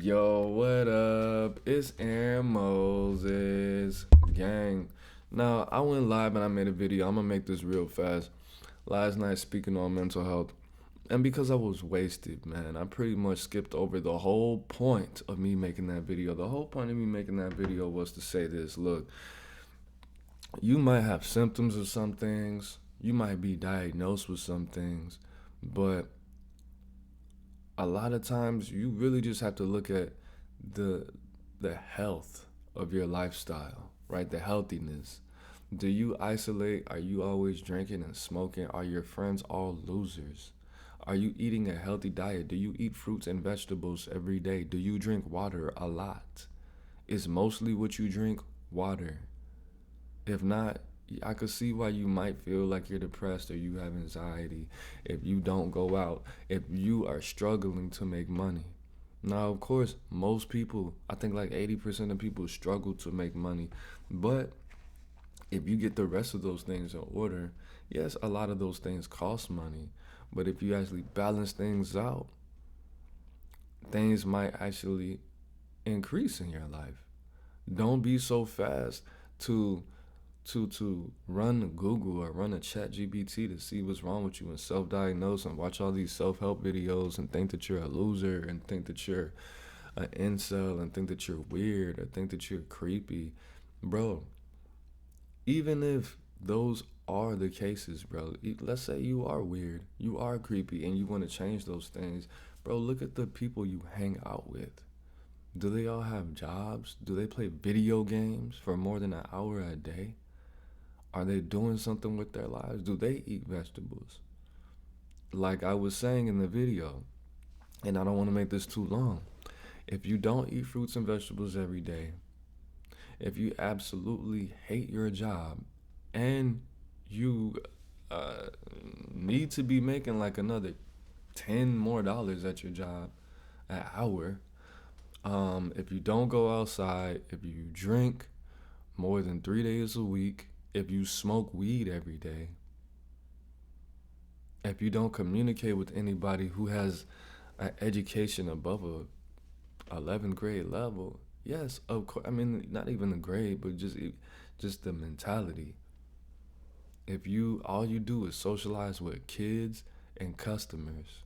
Yo, what up? It's Aaron Moses, gang. Now, I went live and I made a video. I'm gonna make this real fast. Last night, speaking on mental health, and because I was wasted, man, I pretty much skipped over the whole point of me making that video. The whole point of me making that video was to say this: look, you might have symptoms of some things, you might be diagnosed with some things, but a lot of times you really just have to look at the the health of your lifestyle, right? The healthiness. Do you isolate? Are you always drinking and smoking? Are your friends all losers? Are you eating a healthy diet? Do you eat fruits and vegetables every day? Do you drink water a lot? Is mostly what you drink water? If not, I could see why you might feel like you're depressed or you have anxiety if you don't go out, if you are struggling to make money. Now, of course, most people, I think like 80% of people struggle to make money. But if you get the rest of those things in order, yes, a lot of those things cost money. But if you actually balance things out, things might actually increase in your life. Don't be so fast to run Google or run a chat GPT to see what's wrong with you and self-diagnose and watch all these self-help videos and think that you're a loser and think that you're an incel and think that you're weird or think that you're creepy. Bro, even if those are the cases, bro, let's say you are weird, you are creepy, and you want to change those things, bro, look at the people you hang out with. Do they all have jobs? Do they play video games for more than an hour a day? Are they doing something with their lives? Do they eat vegetables? Like I was saying in the video, and I don't want to make this too long. If you don't eat fruits and vegetables every day, if you absolutely hate your job, and you uh, need to be making like another $10 more at your job an hour, if you don't go outside, if you drink more than 3 days a week, if you smoke weed every day, if you don't communicate with anybody who has an education above a 11th grade level, yes, of course. I mean, not even the grade, but just the mentality. If you all you do is socialize with kids and customers,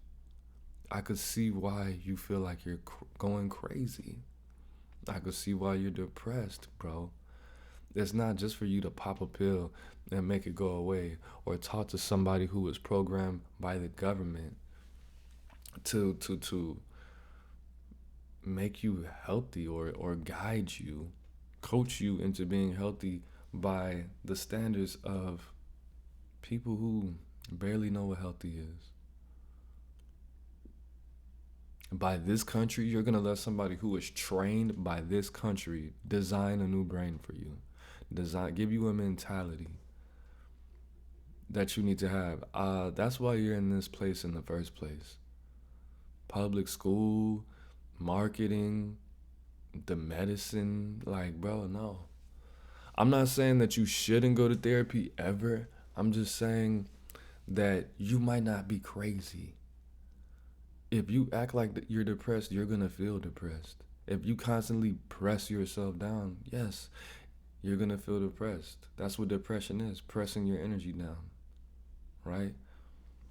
I could see why you feel like you're going crazy. I could see why you're depressed, bro. It's not just for you to pop a pill and make it go away or talk to somebody who was programmed by the government to make you healthy or guide you, coach you into being healthy by the standards of people who barely know what healthy is. By this country, you're gonna let somebody who is trained by this country design a new brain for you, give you a mentality that you need to have. That's why you're in this place in the first place. Public school, marketing, the medicine, like, bro, no. I'm not saying that you shouldn't go to therapy ever. I'm just saying that you might not be crazy. If you act like you're depressed, you're gonna feel depressed. If you constantly press yourself down, yes, you're gonna feel depressed. That's what depression is, pressing your energy down, right?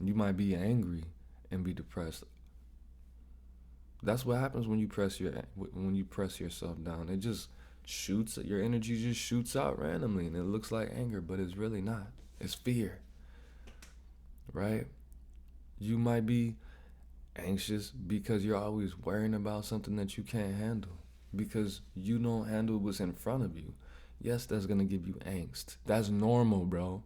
You might be angry and be depressed. That's what happens when you press yourself down. It just shoots your energy just shoots out randomly and it looks like anger, but it's really not. It's fear, right? You might be anxious because you're always worrying about something that you can't handle because you don't handle what's in front of you. Yes, that's gonna give you angst. That's normal, bro.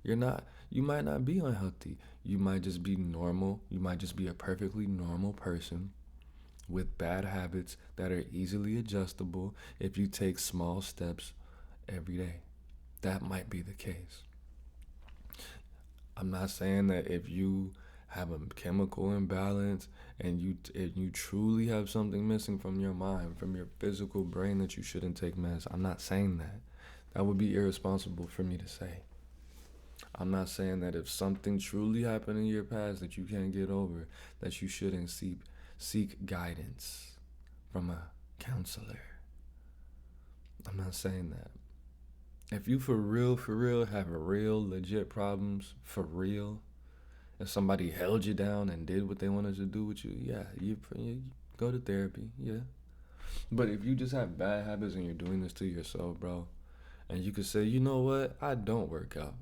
You might not be unhealthy. You might just be normal. You might just be a perfectly normal person with bad habits that are easily adjustable if you take small steps every day. That might be the case. I'm not saying that if you have a chemical imbalance and you truly have something missing from your mind, from your physical brain, that you shouldn't take meds. I'm not saying that. That would be irresponsible for me to say. I'm not saying that if something truly happened in your past that you can't get over, that you shouldn't seek guidance. from a counselor. I'm not saying that. If you for real, have real, legit problems, for real, if somebody held you down and did what they wanted to do with you, yeah, you go to therapy, yeah. But if you just have bad habits and you're doing this to yourself, bro, and you could say, you know what, I don't work out,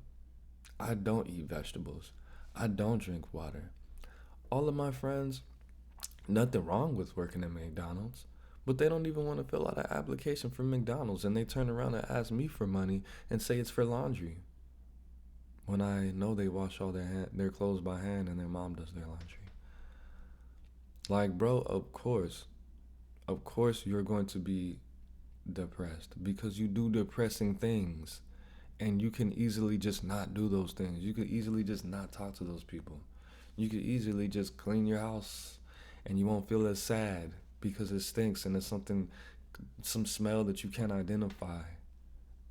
I don't eat vegetables, I don't drink water. All of my friends, nothing wrong with working at McDonald's, but they don't even want to fill out an application for McDonald's, and they turn around and ask me for money and say it's for laundry. When I know they wash all their clothes by hand and their mom does their laundry. Like, bro, of course you're going to be depressed because you do depressing things, and you can easily just not do those things. You could easily just not talk to those people. You could easily just clean your house and you won't feel as sad because it stinks and it's some smell that you can't identify.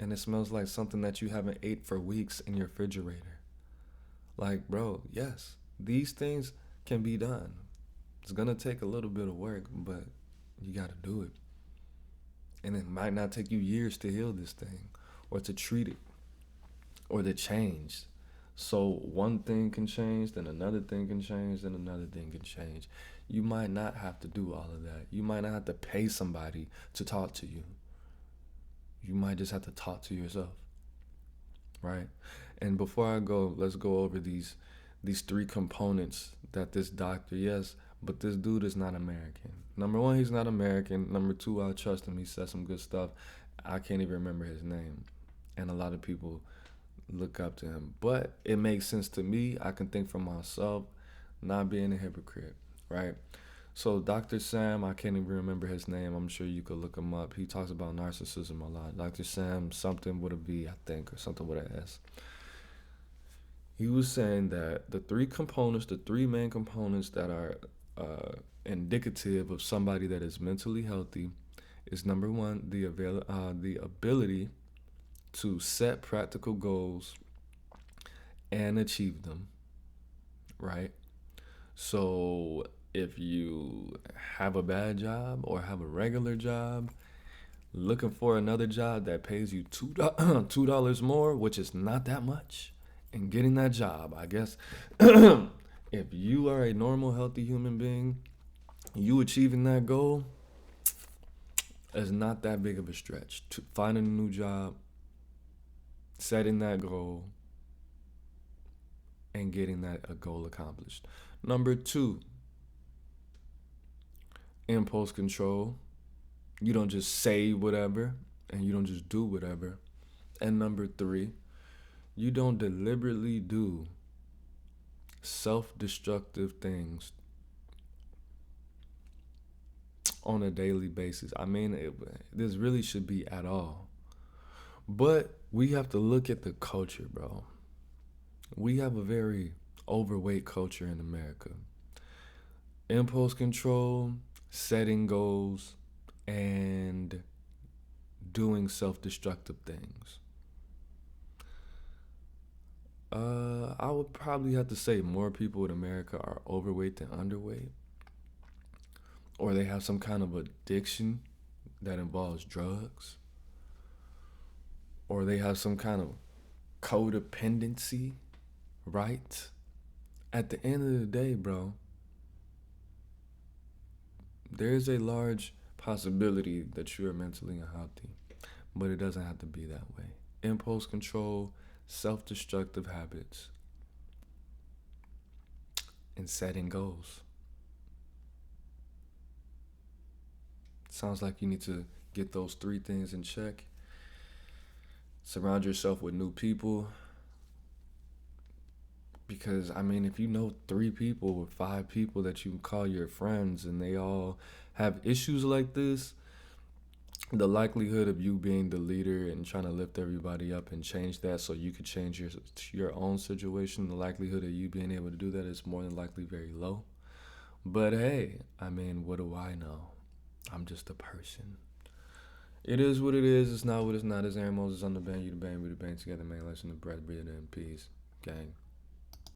And it smells like something that you haven't ate for weeks in your refrigerator. Like, bro, yes, these things can be done. It's gonna take a little bit of work, but you gotta do it. And it might not take you years to heal this thing or to treat it or to change. So one thing can change, then another thing can change, then another thing can change. You might not have to do all of that. You might not have to pay somebody to talk to you. You might just have to talk to yourself, right? And before I go, let's go over these three components that this doctor, yes, but this dude is not American. Number one, he's not American. Number two, I trust him. He said some good stuff. I can't even remember his name. And a lot of people look up to him. But it makes sense to me. I can think for myself, not being a hypocrite, right? So Dr. Sam, I can't even remember his name. I'm sure you could look him up. He talks about narcissism a lot. Dr. Sam, something with a V, I think, or something with an S. He was saying that the three main components that are indicative of somebody that is mentally healthy is number one, the ability to set practical goals and achieve them, right? So if you have a bad job or have a regular job, looking for another job that pays you $2 more, which is not that much, and getting that job, I guess, if you are a normal, healthy human being, you achieving that goal is not that big of a stretch. Finding a new job, setting that goal, and getting a goal accomplished. Number two, impulse control. You don't just say whatever and you don't just do whatever. And number three, you don't deliberately do self-destructive things on a daily basis. I mean, this really should be at all. But we have to look at the culture, bro. We have a very overweight culture in America. Impulse control, setting goals, and doing self-destructive things. I would probably have to say more people in America are overweight than underweight, or they have some kind of addiction that involves drugs, or they have some kind of codependency, right? At the end of the day, bro, there's a large possibility that you are mentally unhealthy, but it doesn't have to be that way. Impulse control, self-destructive habits, and setting goals. Sounds like you need to get those three things in check. Surround yourself with new people. Because, I mean, if you know 3 people or 5 people that you call your friends and they all have issues like this, the likelihood of you being the leader and trying to lift everybody up and change that so you could change your own situation, the likelihood of you being able to do that is more than likely very low. But hey, I mean, what do I know? I'm just a person. It is what it is. It's not what it's not. It's Aaron Moses on the band. You the band. We the band together, man. Listen to breath, breathe in peace. Gang.